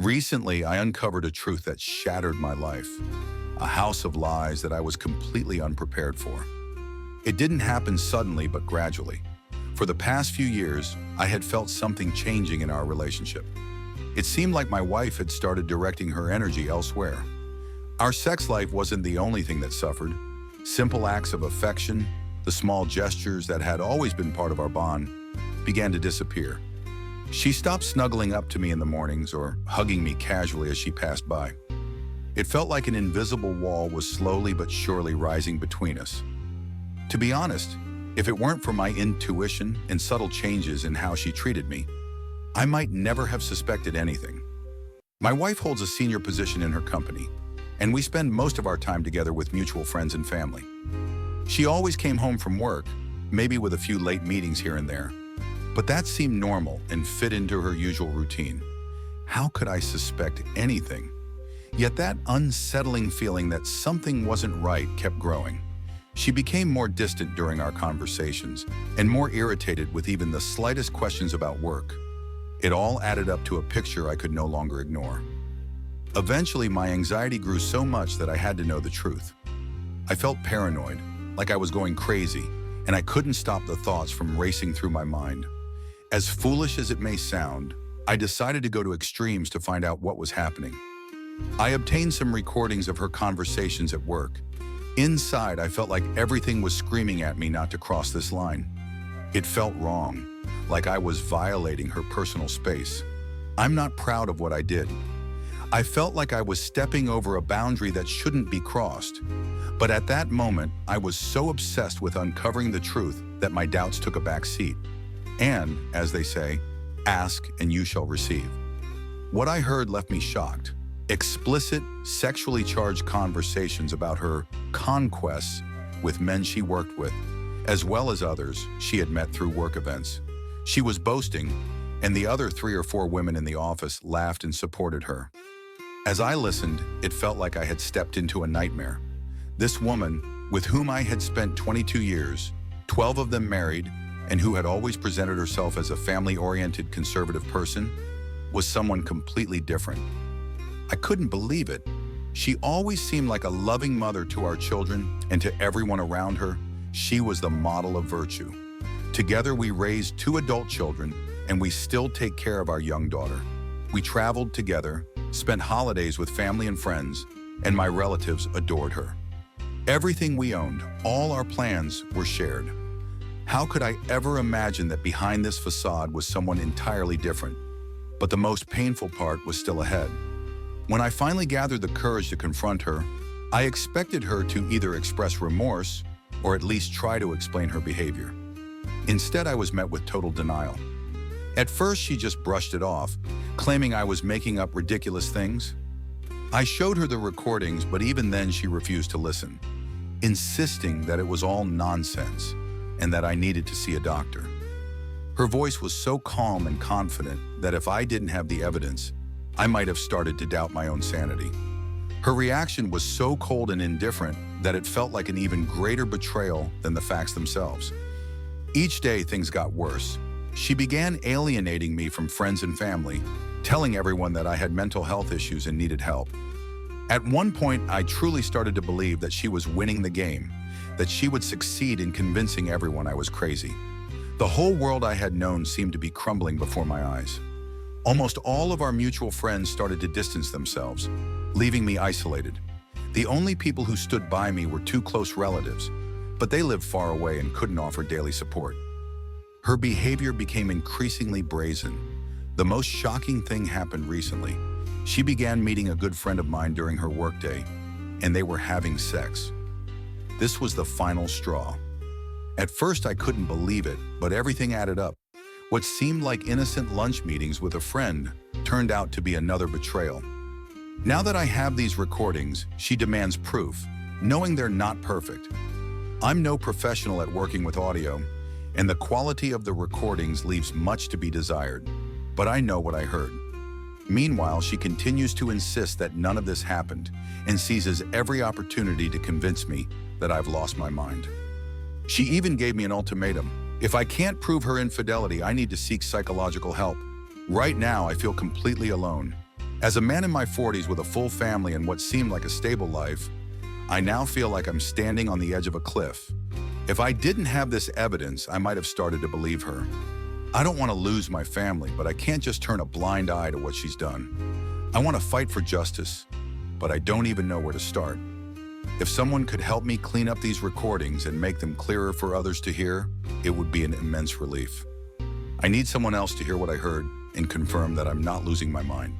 Recently, I uncovered a truth that shattered my life, a house of lies that I was completely unprepared for. It didn't happen suddenly, but gradually. For the past few years, I had felt something changing in our relationship. It seemed like my wife had started directing her energy elsewhere. Our sex life wasn't the only thing that suffered. Simple acts of affection, the small gestures that had always been part of our bond, began to disappear. She stopped snuggling up to me in the mornings or hugging me casually as she passed by. It felt like an invisible wall was slowly but surely rising between us. To be honest, if it weren't for my intuition and subtle changes in how she treated me, I might never have suspected anything. My wife holds a senior position in her company, and we spend most of our time together with mutual friends and family. She always came home from work, maybe with a few late meetings here and there, but that seemed normal and fit into her usual routine. How could I suspect anything? Yet that unsettling feeling that something wasn't right kept growing. She became more distant during our conversations and more irritated with even the slightest questions about work. It all added up to a picture I could no longer ignore. Eventually, my anxiety grew so much that I had to know the truth. I felt paranoid, like I was going crazy, and I couldn't stop the thoughts from racing through my mind. As foolish as it may sound, I decided to go to extremes to find out what was happening. I obtained some recordings of her conversations at work. Inside, I felt like everything was screaming at me not to cross this line. It felt wrong, like I was violating her personal space. I'm not proud of what I did. I felt like I was stepping over a boundary that shouldn't be crossed. But at that moment, I was so obsessed with uncovering the truth that my doubts took a back seat. And, as they say, ask and you shall receive. What I heard left me shocked. Explicit, sexually charged conversations about her conquests with men she worked with, as well as others she had met through work events. She was boasting, and the other 3 or 4 women in the office laughed and supported her. As I listened, it felt like I had stepped into a nightmare. This woman, with whom I had spent 22 years, 12 of them married, and who had always presented herself as a family-oriented conservative person, was someone completely different. I couldn't believe it. She always seemed like a loving mother to our children and to everyone around her. She was the model of virtue. Together we raised 2 adult children, and we still take care of our young daughter. We traveled together, spent holidays with family and friends, and my relatives adored her. Everything we owned, all our plans, were shared. How could I ever imagine that behind this facade was someone entirely different? But the most painful part was still ahead. When I finally gathered the courage to confront her, I expected her to either express remorse or at least try to explain her behavior. Instead, I was met with total denial. At first, she just brushed it off, claiming I was making up ridiculous things. I showed her the recordings, but even then she refused to listen, insisting that it was all nonsense and that I needed to see a doctor. Her voice was so calm and confident that if I didn't have the evidence, I might have started to doubt my own sanity. Her reaction was so cold and indifferent that it felt like an even greater betrayal than the facts themselves. Each day, things got worse. She began alienating me from friends and family, telling everyone that I had mental health issues and needed help. At one point, I truly started to believe that she was winning the game, that she would succeed in convincing everyone I was crazy. The whole world I had known seemed to be crumbling before my eyes. Almost all of our mutual friends started to distance themselves, leaving me isolated. The only people who stood by me were 2 close relatives, but they lived far away and couldn't offer daily support. Her behavior became increasingly brazen. The most shocking thing happened recently. She began meeting a good friend of mine during her workday, and they were having sex. This was the final straw. At first, I couldn't believe it, but everything added up. What seemed like innocent lunch meetings with a friend turned out to be another betrayal. Now that I have these recordings, she demands proof, knowing they're not perfect. I'm no professional at working with audio, and the quality of the recordings leaves much to be desired, but I know what I heard. Meanwhile, she continues to insist that none of this happened and seizes every opportunity to convince me that I've lost my mind. She even gave me an ultimatum. If I can't prove her infidelity, I need to seek psychological help. Right now, I feel completely alone. As a man in my 40s with a full family and what seemed like a stable life, I now feel like I'm standing on the edge of a cliff. If I didn't have this evidence, I might have started to believe her. I don't want to lose my family, but I can't just turn a blind eye to what she's done. I want to fight for justice, but I don't even know where to start. If someone could help me clean up these recordings and make them clearer for others to hear, it would be an immense relief. I need someone else to hear what I heard and confirm that I'm not losing my mind.